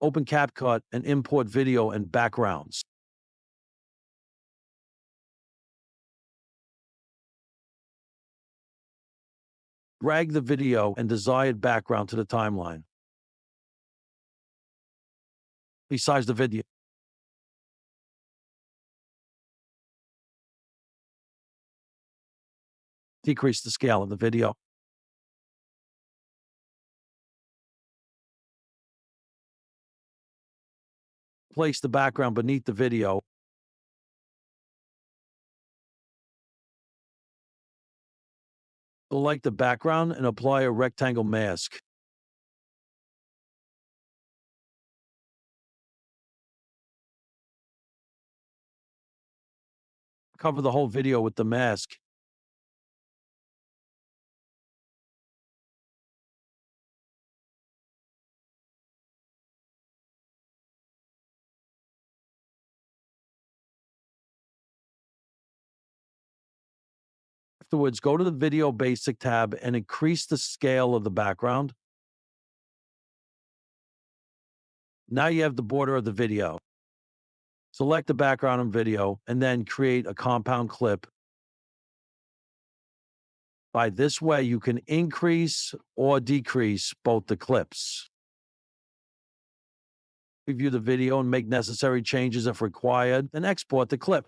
Open CapCut and import video and backgrounds. Drag the video and desired background to the timeline. Resize the video. Decrease the scale of the video. Place the background beneath the video. Select the background and apply a rectangle mask. Cover the whole video with the mask. Afterwards, go to the Video Basic tab and increase the scale of the background. Now you have the border of the video. Select the background and video, and then create a compound clip. By this way, you can increase or decrease both the clips. Review the video and make necessary changes if required, then export the clip.